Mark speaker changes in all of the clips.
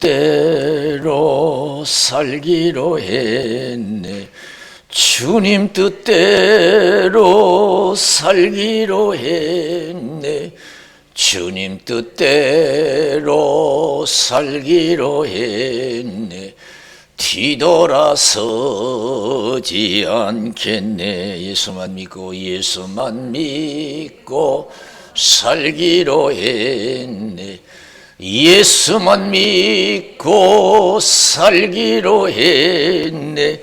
Speaker 1: 뜻대로 살기로 했네. 주님 뜻대로 살기로 했네. 주님 뜻대로 살기로 했네. 뒤돌아서지 않겠네. 예수만 믿고 살기로 했네. 예수만 믿고 살기로 했네.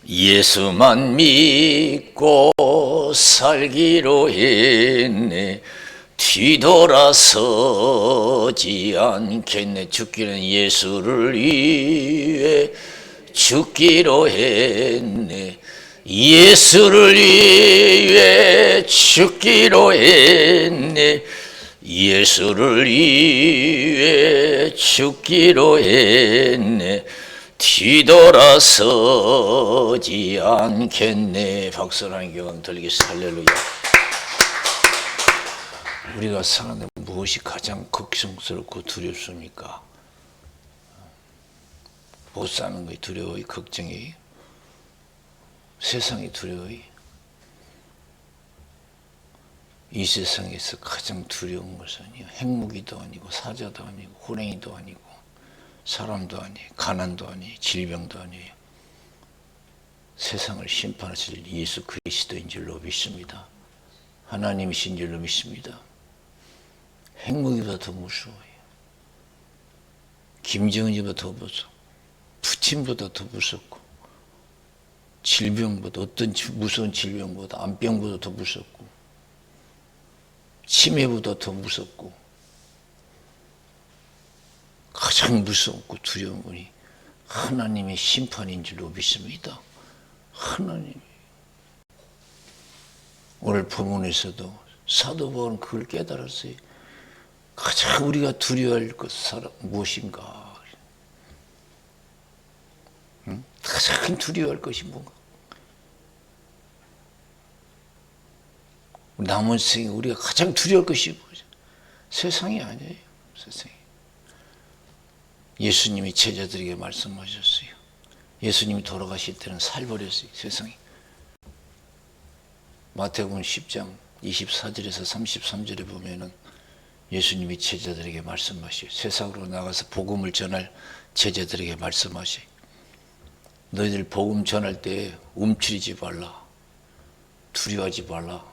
Speaker 1: 예수만 믿고 살기로 했네. 뒤돌아서지 않겠네. 죽기는 예수를 위해 죽기로 했네. 예수를 위해 죽기로 했네. 예수를 위해 죽기로 했네. 뒤돌아서지 않겠네. 박수라는 경험 들리겠습니다. 할렐루야. 우리가 사는데 무엇이 가장 걱정스럽고 두렵습니까? 못 사는 것이 두려워요? 걱정이? 세상이 두려워요? 이 세상에서 가장 두려운 것은 핵무기도 아니고 사자도 아니고 호랭이도 아니고 사람도 아니에요. 가난도 아니에요. 질병도 아니에요. 세상을 심판하실 예수 그리스도인 줄로 믿습니다. 하나님이신 줄로 믿습니다. 핵무기보다 더 무서워요. 김정은보다 더 무서워. 푸틴보다 더 무섭고, 질병보다, 어떤 무서운 질병보다, 암병보다 더 무섭고, 치매보다 더 무섭고, 가장 무섭고 두려운 분이 하나님의 심판인 줄로 믿습니다. 하나님. 오늘 본문에서도 사도 바울은 그걸 깨달았어요. 가장 우리가 두려워할 것 무엇인가? 가장 두려워할 것이 뭔가? 남은 생에 우리가 가장 두려워할 것이 뭐죠? 세상이 아니에요. 세상이. 예수님이 제자들에게 말씀하셨어요. 예수님이 돌아가실 때는 살버렸어요. 세상이. 마태복음 10장 24절에서 33절에 보면은 예수님이 제자들에게 말씀하셔요. 세상으로 나가서 복음을 전할 제자들에게 말씀하셔요. 너희들 복음 전할 때 움츠리지 말라. 두려워하지 말라.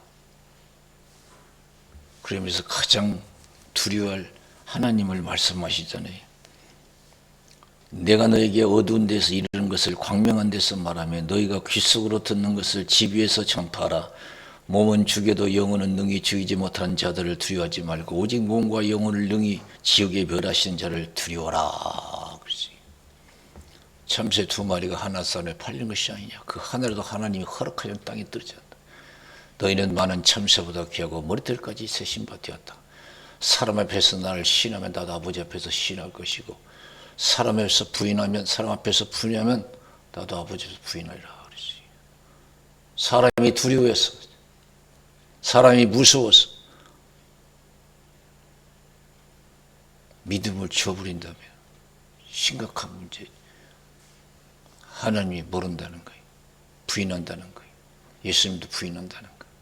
Speaker 1: 그러면서 가장 두려워할 하나님을 말씀하시잖아요. 내가 너에게 어두운 데서 이르는 것을 광명한 데서 말하며 너희가 귀 속으로 듣는 것을 집 위에서 전파하라. 몸은 죽여도 영혼은 능히 죽이지 못하는 자들을 두려워하지 말고 오직 몸과 영혼을 능히 지옥에 멸하시는 자를 두려워하라. 참새 2마리가 하나산에 팔린 것이 아니냐. 그 하늘에도 하나님이 허락하여 땅에 떨어졌다. 너희는 많은 참새보다 귀하고 머리털까지 세신 바 되었다. 사람 앞에서 나를 시인하면 나도 아버지 앞에서 시인할 것이고 사람 앞에서 부인하면 나도 아버지 앞에서 부인하리라. 사람이 두려워해서, 사람이 무서워서 믿음을 저버린다면 심각한 문제죠. 하나님이 모른다는 거예요. 부인한다는 거예요. 예수님도 부인한다는 거예요.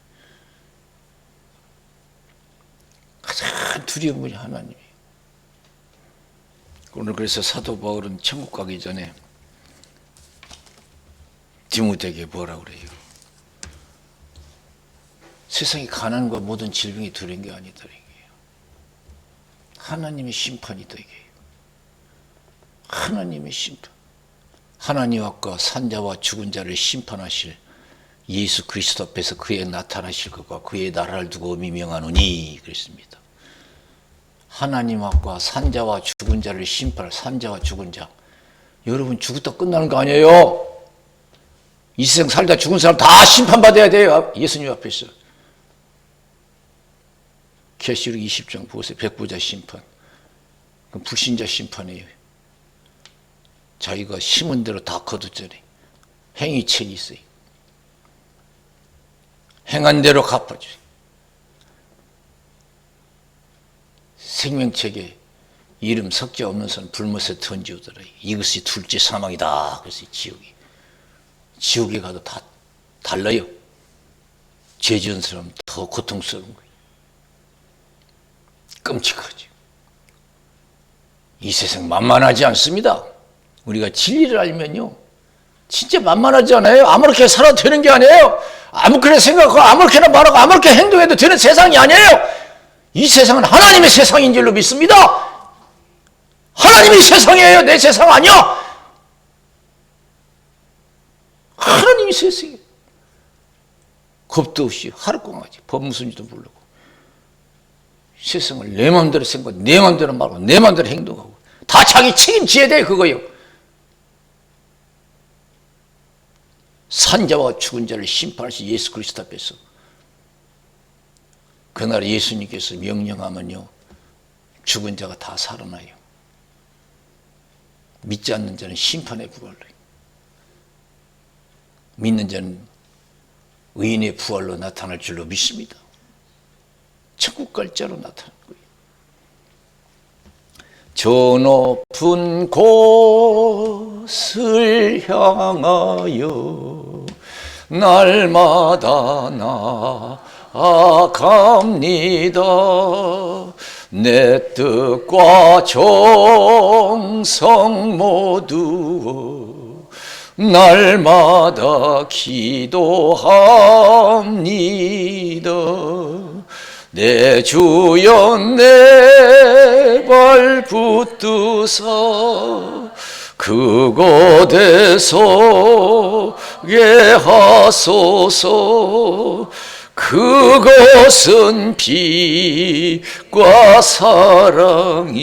Speaker 1: 가장 두려운 분이 하나님이에요. 오늘 그래서 사도 바울은 천국 가기 전에 디모데에게 뭐라 그래요? 세상의 가난과 모든 질병이 두려운 게 아니다. 하나님의 심판이다. 이게 하나님의 심판. 하나님 앞과 산자와 죽은 자를 심판하실 예수 그리스도 앞에서 그의 나타나실 것과 그의 나라를 두고 미명하노니 그랬습니다. 하나님 앞과 산자와 죽은 자를 심판할 산자와 죽은 자. 여러분 죽었다 끝나는 거 아니에요. 이 세상 살다 죽은 사람 다 심판받아야 돼요. 예수님 앞에서. 계시록 20장 보세요. 백부자 심판. 불신자 심판이에요. 자기가 심은 대로 다 거두잖아요. 행위책이 있어요. 행한 대로 갚아줘요. 생명책에 이름 석자 없는 사람 불못에 던지우더라. 이것이 둘째 사망이다. 그래서 지옥에 가도 다 달라요. 죄 지은 사람은 더 고통스러운 거예요. 끔찍하죠. 이 세상 만만하지 않습니다. 우리가 진리를 알면요, 진짜 만만하지 않아요. 아무렇게 살아도 되는 게 아니에요. 아무렇게 생각하고 아무렇게나 말하고 아무렇게 행동해도 되는 세상이 아니에요. 이 세상은 하나님의 세상인 줄로 믿습니다. 하나님이 세상이에요. 내 세상 아니야. 하나님이 세상이에요. 겁도 없이 하룻공하지. 법 무슨지도 모르고 세상을 내 마음대로 생각하고 내 마음대로 말하고 내 마음대로 행동하고 다 자기 책임져야 돼. 그거요. 산자와 죽은 자를 심판하신 예수 그리스도 앞에서 그날 예수님께서 명령하면요, 죽은 자가 다 살아나요. 믿지 않는 자는 심판에 부활로, 믿는 자는 의인의 부활로 나타날 줄로 믿습니다. 천국 갈 자로 나타날 거예요. 저 높은 곳을 향하여 날마다 나아갑니다. 내 뜻과 정성 모두 날마다 기도합니다. 내 주여 내 발 붙드사 그곳에서 예하소서. 그것은 빛과 사랑이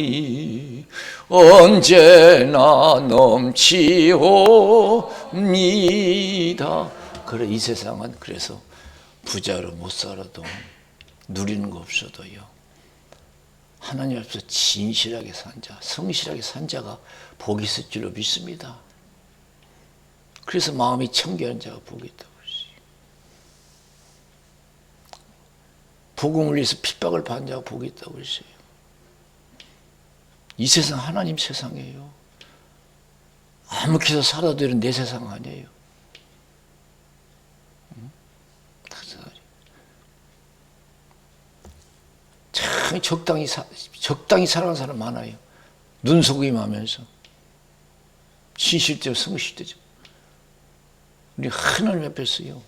Speaker 1: 언제나 넘치옵니다. 그래, 이 세상은 그래서 부자로 못 살아도 누리는 거 없어도요, 하나님 앞에서 진실하게 산 자, 성실하게 산 자가 복이 있을 줄로 믿습니다. 그래서 마음이 청결한 자가 복이 있다고 그러지. 복음을 위해서 핍박을 받는 자가 복이 있다고 그러세요. 이 세상 하나님 세상이에요. 아무렇게 해서 살아도 되는 내 세상 아니에요. 참 적당히 살아가는 사람 많아요. 눈속임 하면서 신실되고 성실되죠. 우리 하나님 앞에서요,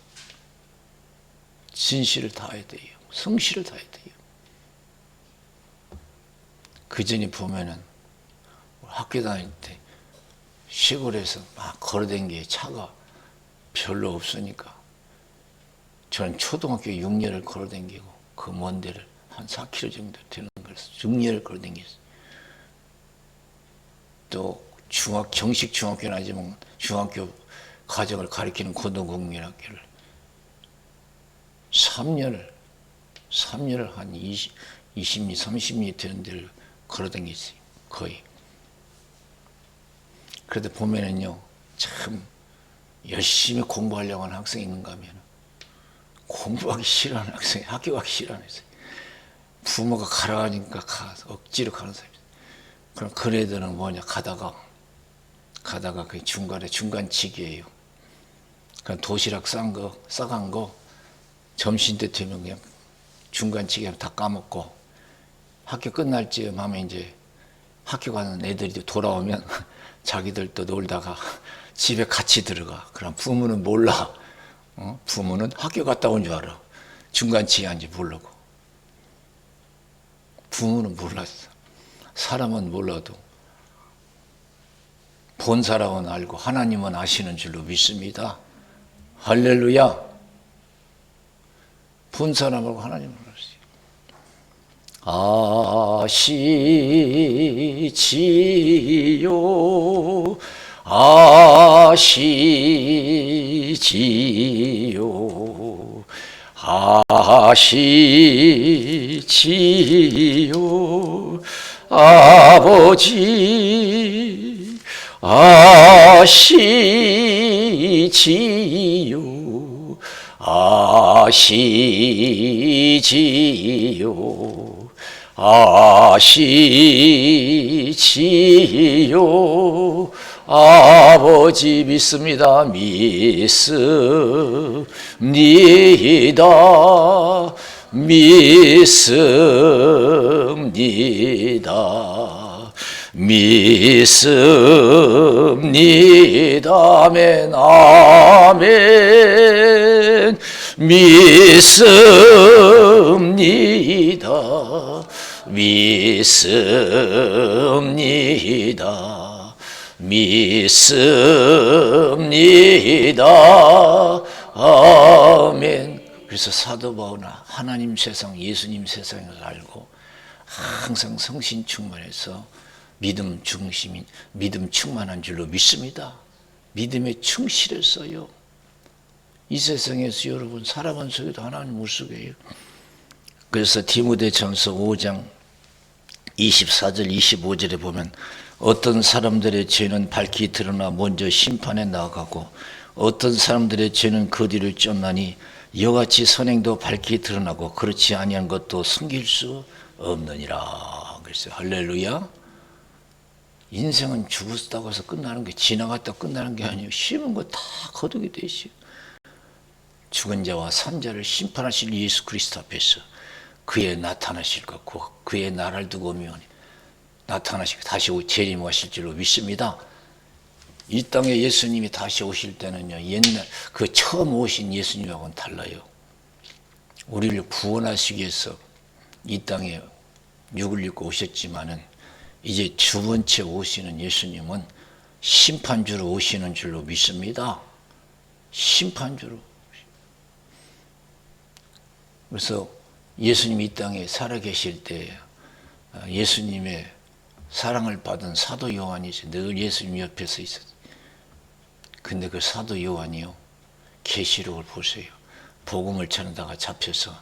Speaker 1: 진실을 다해야 돼요. 성실을 다해야 돼요. 그 전에 보면은 학교 다닐 때 시골에서 막 걸어다니는 차가 별로 없으니까 저는 초등학교 6년을 걸어다니고 그 먼 데를 한 4km 정도 되는 거라서 6년을 걸어다녔어요. 또 정식 중학교는 아니지만 중학교 과정을 가리키는 고등국민학교를 3년을 한 20리, 30리 되는 데를 걸어다녔어요. 거의. 그래도 보면은요, 참 열심히 공부하려고 하는 학생이 있는가 하면 공부하기 싫어하는 학생이 학교 가기 싫어하는 학생이, 부모가 가라하니까 억지로 가는 사람이 있어요. 그럼 그 애들은 뭐냐, 가다가 그 중간에 중간치기예요. 그냥 도시락 싸간 거 점심 때 되면 그냥 중간치기 하면 다 까먹고, 학교 끝날 즈음 하면 이제 학교 가는 애들이 돌아오면 자기들도 놀다가 집에 같이 들어가. 그럼 부모는 몰라. 부모는 학교 갔다 온 줄 알아. 중간치기 한지 모르고. 부모는 몰랐어. 사람은 몰라도 본 사람은 알고 하나님은 아시는 줄로 믿습니다. 할렐루야. 본 사람하고 하나님은 아시지요. 아시지요. 아시지요. 아버지 아시지요. 아시지요. 아시지요. 아버지 믿습니다. 믿습니다. 믿습니다. 믿습니다. 아멘. 아멘. 믿습니다. 믿습니다. 믿습니다. 아멘. 그래서 사도 바울은 하나님 세상, 예수님 세상을 알고 항상 성신 충만해서 믿음 중심인, 믿음 충만한 줄로 믿습니다. 믿음에 충실했어요. 이 세상에서 여러분 사람 속에도 하나님 못 속여요. 그래서 디모데전서 5장 24절 25절에 보면 어떤 사람들의 죄는 밝히 드러나 먼저 심판에 나아가고 어떤 사람들의 죄는 그 뒤를 쫓나니 이와같이 선행도 밝히 드러나고 그렇지 아니한 것도 숨길 수 없느니라. 그랬어요. 할렐루야. 인생은 죽었다고 해서 끝나는 게, 지나갔다 끝나는 게 아니에요. 심은 거 다 거두게 돼 있어요. 죽은 자와 산 자를 심판하실 예수 그리스도 앞에서 그의 나타나실 것고 그의 나라를 두고 오면 나타나시고 다시 재림하실 줄로 믿습니다. 이 땅에 예수님이 다시 오실 때는요, 옛날 그 처음 오신 예수님하고는 달라요. 우리를 구원하시기 위해서 이 땅에 육을 입고 오셨지만은 이제 두 번째 오시는 예수님은 심판주로 오시는 줄로 믿습니다. 심판주로. 그래서 예수님이 이 땅에 살아계실 때 예수님의 사랑을 받은 사도 요한이 늘 예수님 옆에서 있었어요. 근데 그 사도 요한이요, 계시록을 보세요. 복음을 전하다가 잡혀서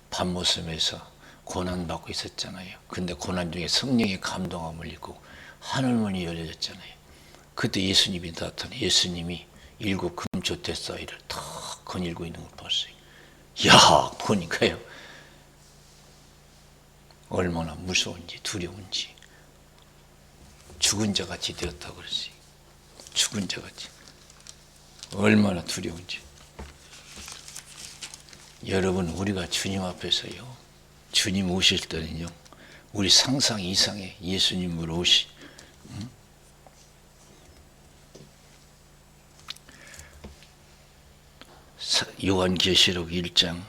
Speaker 1: 밤모섬에서 고난받고 있었잖아요. 근데 고난 중에 성령의 감동함을 입고 하늘문이 열려졌잖아요. 그때 예수님이 나타나 예수님이 일곱 금조대 사이를 탁 거닐고 있는 걸 봤어요. 야, 보니까요, 얼마나 무서운지 두려운지. 죽은 자 같이 되었다고 그랬어요. 죽은 자 같이. 얼마나 두려운지. 여러분, 우리가 주님 앞에서요, 주님 오실 때는요, 우리 상상 이상의 예수님으로 오시. 요한계시록 1장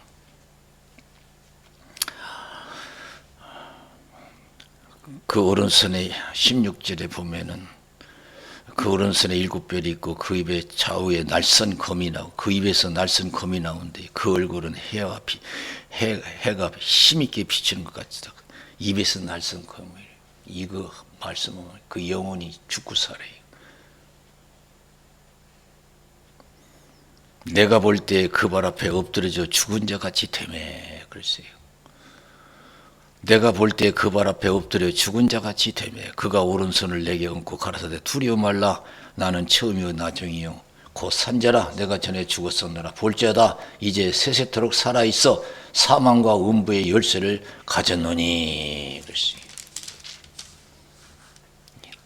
Speaker 1: 그 오른손에 16절에 보면은 그 오른손에 7별이 있고 그 입에 좌우에 날선 검이 나오고 그 입에서 날선 검이 나오는데 그 얼굴은 해가 힘있게 비치는 것 같다. 입에서 날선 검이에요. 이거 말씀은 그 영혼이 죽고 살아요. 내가 볼 때 그 발 앞에 엎드려져 죽은 자 같이 되매 그랬어요. 내가 볼 때 그 발 앞에 엎드려 죽은 자 같이 되매 그가 오른손을 내게 얹고 가라사대 두려워 말라 나는 처음이요 나중이요 곧 산자라 내가 전에 죽었었느라 볼지어다 이제 세세토록 살아있어 사망과 음부의 열쇠를 가졌노니 그랬어요.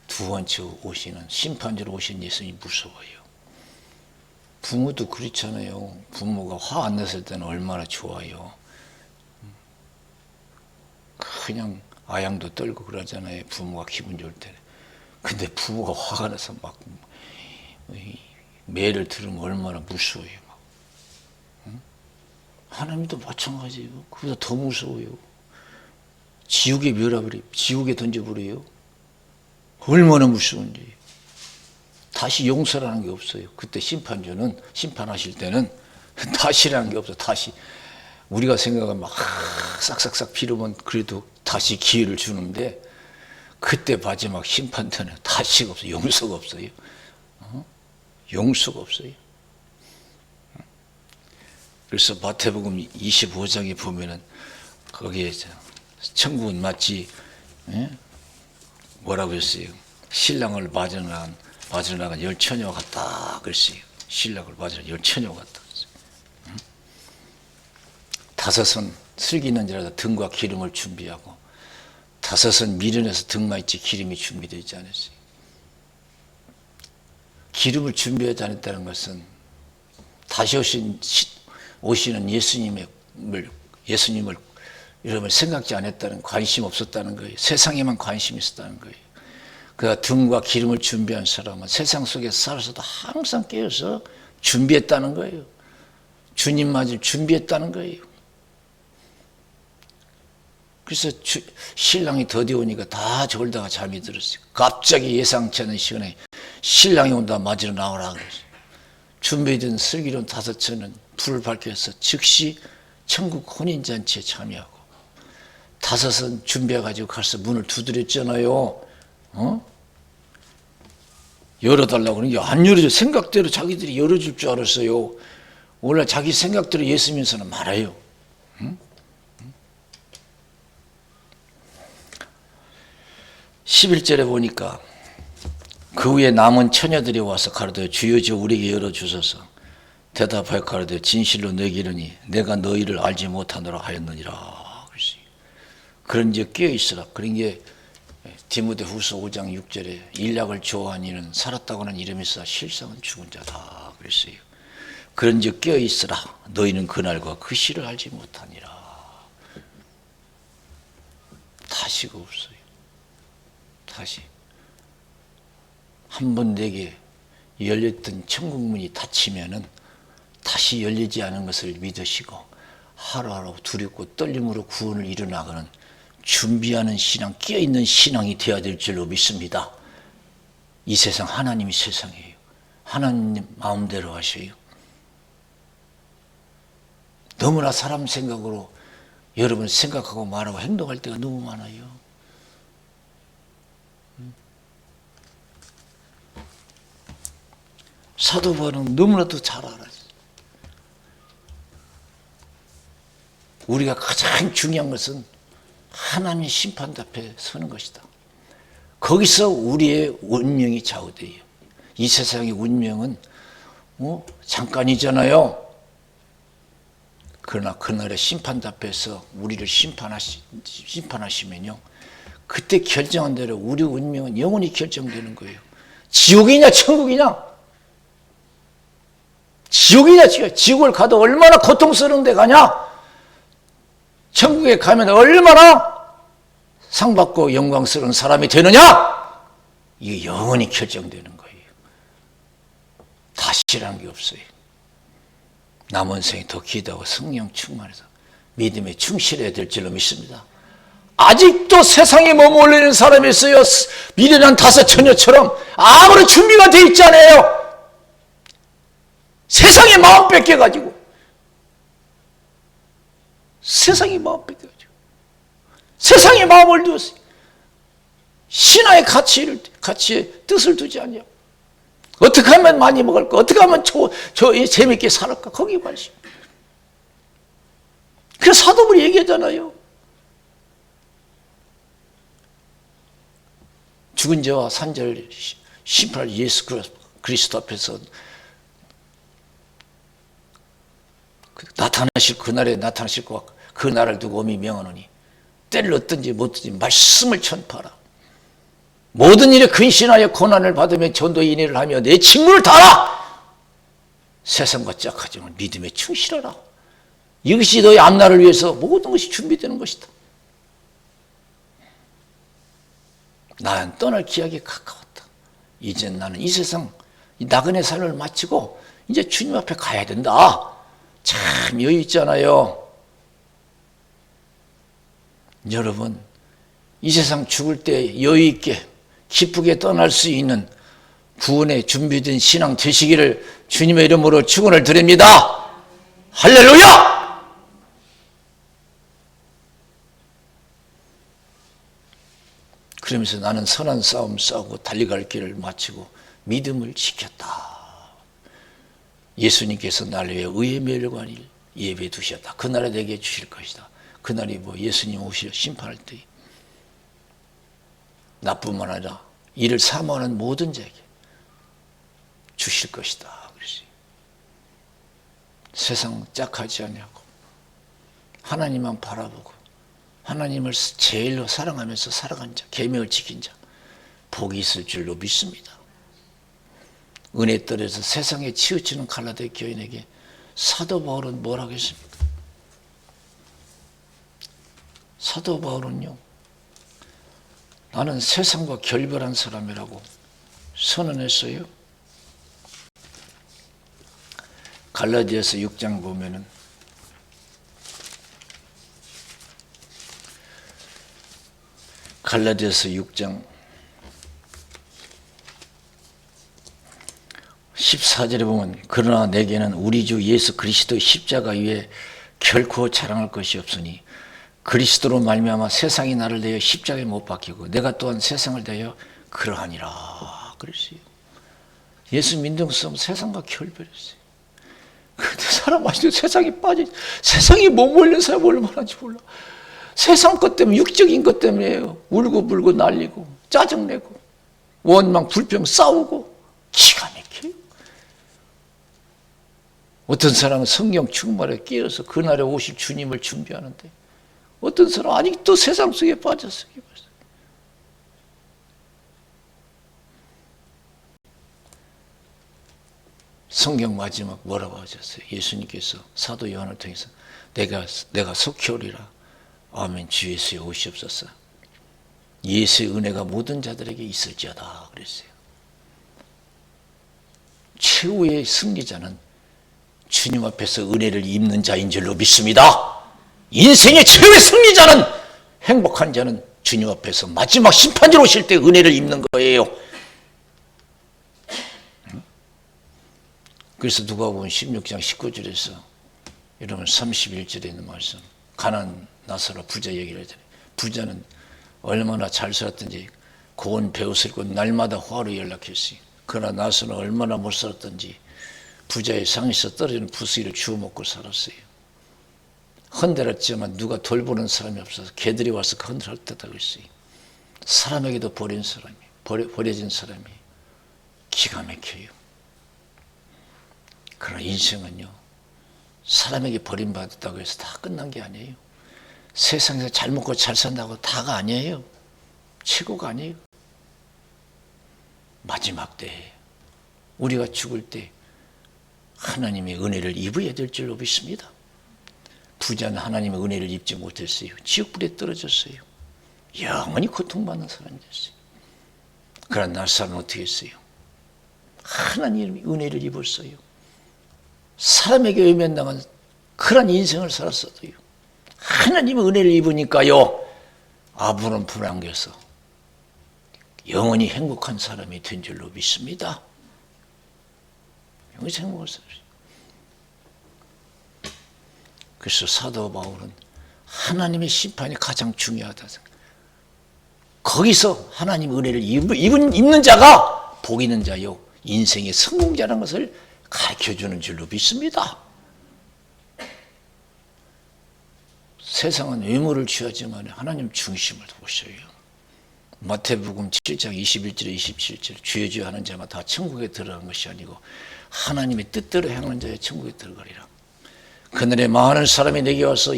Speaker 1: 두 번째 오시는 심판자로 오신 예수님이 무서워요. 부모도 그렇잖아요. 부모가 화 안 냈을 때는 얼마나 좋아요. 그냥 아양도 떨고 그러잖아요. 부모가 기분 좋을 때는. 근데 부모가 화가 나서 막 매를 들으면 얼마나 무서워요. 막. 하나님도 마찬가지예요. 그보다 더 무서워요. 지옥에 밀어버려요. 지옥에 던져버려요. 얼마나 무서운지. 다시 용서라는 게 없어요. 그때 심판주는 심판하실 때는 다시라는 게 없어. 다시 우리가 생각하면 막 싹싹싹 피르면 그래도 다시 기회를 주는데 그때 마지막 심판 때는 다시가 없어요. 용서가 없어요. 용서가 없어요. 그래서 마태복음 25장에 보면은 거기에 천국은 마치 뭐라고 했어요? 신랑을 맞으러 나간 열 처녀와 같다 그랬어요. 신랑을 맞으러 열 처녀와 같다 그랬어요. 다섯은 슬기 있는 자라다 등과 기름을 준비하고 다섯은 미련해서 등만치 기름이 준비되어 있지 않았어요. 기름을 준비하지 않았다는 것은 다시 오시는 예수님을 여러분 생각지 않았다는, 관심 없었다는 거예요. 세상에만 관심이 있었다는 거예요. 그가 등과 기름을 준비한 사람은 세상 속에 살아서도 항상 깨어서 준비했다는 거예요. 주님 맞을 준비했다는 거예요. 그래서 신랑이 더디 오니까 다 졸다가 잠이 들었어요. 갑자기 예상치 않은 시간에 신랑이 온다, 맞으러 나오라 그랬어요. 준비된 슬기로운 5처는 불을 밝혀서 즉시 천국 혼인잔치에 참여하고, 5은 준비해가지고 가서 문을 두드렸잖아요. 열어달라고 그러는 게 안 열어줘. 생각대로 자기들이 열어줄 줄 알았어요. 원래 자기 생각대로 예수 믿는 사람 많아요. 11절에 보니까 그 후에 남은 처녀들이 와서 가로되 주여 주 우리에게 열어주소서. 대답하여 가로되 진실로 내게 이르니 내가 너희를 알지 못하노라 하였느니라. 그런즉 깨어있으라. 그런 게 디모데후서 5장 6절에 일약을 좋아하는 이는 살았다고는 이름이 있어 실상은 죽은 자다 그랬어요. 그런즉 깨어있으라. 너희는 그날과 그 시를 알지 못하니라. 다시가 없어요. 다시 한 번 내게 열렸던 천국문이 닫히면은 다시 열리지 않은 것을 믿으시고 하루하루 두렵고 떨림으로 구원을 이뤄나가는 준비하는 신앙, 깨어있는 신앙이 되어야 될 줄로 믿습니다. 이 세상 하나님이 세상이에요. 하나님 마음대로 하셔요. 너무나 사람 생각으로 여러분 생각하고 말하고 행동할 때가 너무 많아요. 사도 바울은 너무나도 잘 알아요. 우리가 가장 중요한 것은 하나님의 심판 앞에 서는 것이다. 거기서 우리의 운명이 좌우돼요. 이 세상의 운명은 잠깐이잖아요. 그러나 그날의 심판 앞에서 우리를 심판하시면요, 그때 결정한 대로 우리 운명은 영원히 결정되는 거예요. 지옥이냐 천국이냐, 지옥을 가도 얼마나 고통스러운 데 가냐, 천국에 가면 얼마나 상받고 영광스러운 사람이 되느냐, 이게 영원히 결정되는 거예요. 다시라는 게 없어요. 남은 생이 더 기도하고 성령 충만해서 믿음에 충실해야 될 줄로 믿습니다. 아직도 세상에 머물러 있는 사람이 있어요. 미련한 5처녀처럼 아무런 준비가 돼 있지 않아요. 세상에 마음 뺏겨가지고, 세상에 마음을 두었어요. 신화의 가치에 뜻을 두지 않냐. 어떻게 하면 많이 먹을까? 어떻게 하면 재밌게 살을까? 거기 관심. 그래서 사도들이 얘기하잖아요. 죽은 자와 산자를 심판할 예수 그리스도 앞에서 그날에 나타나실 것과 그 날을 두고 엄히 명하노니 때를 얻든지 못든지 말씀을 전파하라. 모든 일에 근신하여 고난을 받으며 전도의 인내를 하며 내 직무를 다하라. 세상과 짝하지만 믿음에 충실하라. 이것이 너의 앞날을 위해서 모든 것이 준비되는 것이다. 나는 떠날 기약이 가까웠다. 이제 나는 이 세상 이 나그네 삶을 마치고 이제 주님 앞에 가야 된다. 참 여유 있잖아요. 여러분, 이 세상 죽을 때 여유 있게 기쁘게 떠날 수 있는 구원에 준비된 신앙 되시기를 주님의 이름으로 축원을 드립니다. 할렐루야! 그러면서 나는 선한 싸움 싸우고 달려갈 길을 마치고 믿음을 지켰다. 예수님께서 나를 위해 의의 멸관을 예배해 두셨다. 그날에 내게 주실 것이다. 그날이 예수님 오시려 심판할 때 나뿐만 아니라 이를 사모하는 모든 자에게 주실 것이다. 그랬어요. 세상 짝하지 않냐고 하나님만 바라보고 하나님을 제일로 사랑하면서 살아간 자, 계명을 지킨 자, 복이 있을 줄로 믿습니다. 은혜 떨에서 세상에 치우치는 갈라디아 교인에게 사도 바울은 뭘 하겠습니까? 사도 바울은요, 나는 세상과 결별한 사람이라고 선언했어요. 갈라디아서 6장 보면은 갈라디아서 6장 14절에 보면 그러나 내게는 우리 주 예수 그리스도의 십자가 위에 결코 자랑할 것이 없으니 그리스도로 말미암아 세상이 나를 대하여 십자가에 못 박히고 내가 또한 세상을 대하여 그러하니라 그랬어요. 예수 믿는 것은 세상과 결별했어요. 그런데 사람 아직도 세상에 빠져, 세상에 머물는 사람 얼마나 하는지 몰라. 세상 것 때문에, 육적인 것 때문에 울고 불고 난리고 짜증내고 원망 불평 싸우고 기가 막혀요. 어떤 사람은 성령 충만에 끼어서 그날에 오실 주님을 준비하는데 어떤 사람은 아직도 세상 속에 빠졌어요. 성경 마지막 뭐라고 하셨어요? 예수님께서 사도 요한을 통해서 내가 속히 오리라. 아멘. 주 예수의 오시옵소서. 예수의 은혜가 모든 자들에게 있을지어다 그랬어요. 최후의 승리자는 주님 앞에서 은혜를 입는 자인 줄로 믿습니다. 인생의 최후의 승리자는, 행복한 자는 주님 앞에서 마지막 심판자로 오실 때 은혜를 입는 거예요. 그래서 누가복음 16장 19절에서 여러분 31절에 있는 말씀, 가난한 나사로 부자 얘기를 하잖아요. 부자는 얼마나 잘 살았든지 고운 배옷을 입고 날마다 화로 연락했어요. 그러나 나사로는 얼마나 못 살았든지 부자의 상에서 떨어지는 부수기를 주워 먹고 살았어요. 헌데렸지만 누가 돌보는 사람이 없어서 개들이 와서 그 헌데를 핥았다고 했어요. 사람에게도 버려진 사람이 기가 막혀요. 그러나 인생은요, 사람에게 버림받았다고 해서 다 끝난 게 아니에요. 세상에서 잘 먹고 잘 산다고 다가 아니에요. 최고가 아니에요. 마지막 때에 우리가 죽을 때 하나님의 은혜를 입어야 될 줄로 믿습니다. 부자는 하나님의 은혜를 입지 못했어요. 지옥불에 떨어졌어요. 영원히 고통받는 사람이 됐어요. 그러나 나사로는 어떻게 했어요? 하나님의 은혜를 입었어요. 사람에게 외면당한 그런 인생을 살았어도요, 하나님의 은혜를 입으니까요, 아무런 불안겨서 영원히 행복한 사람이 된 줄로 믿습니다. 영원히 행복한 사람. 그래서 사도 바울은 하나님의 심판이 가장 중요하다. 거기서 하나님 은혜를 입는 자가 복 있는 자요, 인생의 성공자라는 것을 가르쳐주는 줄로 믿습니다. 세상은 외모를 취하지만 하나님 중심을 보셔요. 마태복음 7장 21절에 27절, 주여 주여 하는 자만 다 천국에 들어가는 것이 아니고 하나님의 뜻대로 행하는 자의 천국에 들어가리라. 그날에 많은 사람이 내게 와서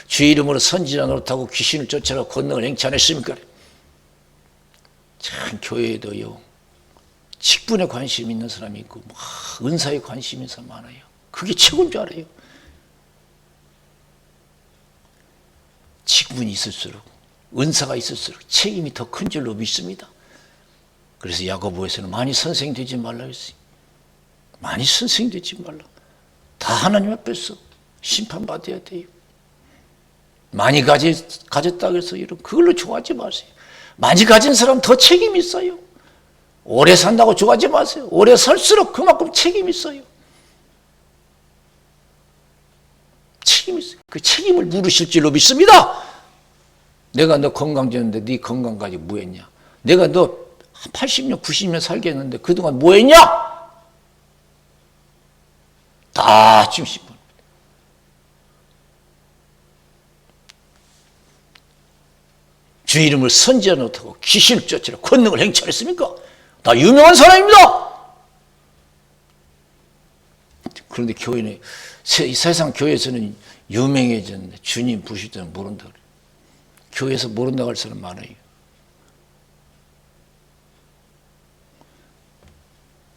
Speaker 1: 주의 이름으로 선지자 노릇하고 귀신을 쫓아라 권능을 행치 않았습니까? 참 교회에도요, 직분에 관심 있는 사람이 있고 은사에 관심 있는 사람 많아요. 그게 최고인 줄 알아요. 직분이 있을수록, 은사가 있을수록 책임이 더 큰 줄로 믿습니다. 그래서 야고보에서는 많이 선생 되지 말라 했어요. 많이 선생 되지 말라. 다 하나님 앞에서 심판받아야 돼요. 많이 가졌다고 해서 그걸로 좋아하지 마세요. 많이 가진 사람 더 책임이 있어요. 오래 산다고 좋아하지 마세요. 오래 살수록 그만큼 책임이 있어요. 책임이 있어요. 그 책임을 물으실 줄로 믿습니다. 내가 너 건강해졌는데 네 건강 가지고 뭐 했냐? 내가 너 80년, 90년 살겠는데 그동안 뭐 했냐? 다 지금 심판. 주 이름을 선지자 노릇하고 귀신을 쫓으라 권능을 행치 않았습니까? 다 유명한 사람입니다. 그런데 교회는, 세상 교회에서는 유명해졌는데 주님 부실 때는 모른다 그래요. 교회에서 모른다고 할 사람 많아요.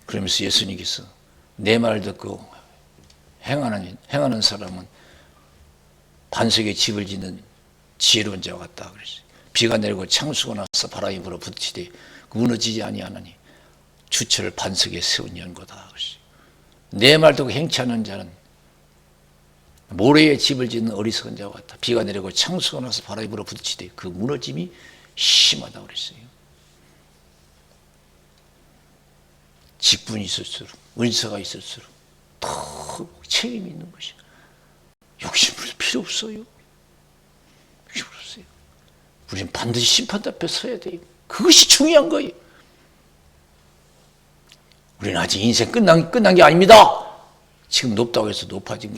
Speaker 1: 그러면서 예수님께서 내 말 듣고 행하는 사람은 반석에 집을 짓는 지혜로운 자와 같다 그랬어요. 비가 내리고 창수가 나서 바람이 불어 부딪히되 무너지지 아니하나니 주체를 반석에 세운 연고다 그랬어요. 내 말 듣고 행치 않는 자는 모래에 집을 짓는 어리석은 자와 같다. 비가 내리고 창수가 나서 바람이 불어 부딪히되 그 무너짐이 심하다 그랬어요. 직분이 있을수록 은사가 있을수록 더 책임이 있는 것이야. 욕심부릴 필요 없어요. 욕심 없어요. 우리는 반드시 심판 앞에 서야 돼요. 그것이 중요한 거예요. 우리는 아직 인생 끝난 게 아닙니다. 지금 높다고 해서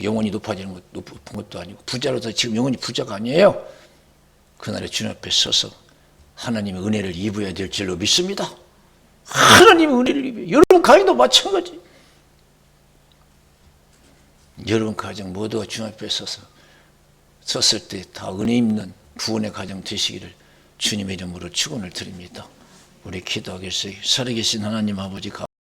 Speaker 1: 영원히 높아지는 것, 높은 것도 아니고 부자로서 지금 영원히 부자가 아니에요. 그날에 주님 앞에 서서 하나님의 은혜를 입어야 될 줄로 믿습니다. 하나님의 은혜를 입어요. 여러분 가정도 마찬가지. 여러분 가정 모두가 주님 앞에 섰을 때 다 은혜 입는 구원의 가정 되시기를 주님의 이름으로 축원을 드립니다. 우리 기도하겠어요. 살아계신 하나님 아버지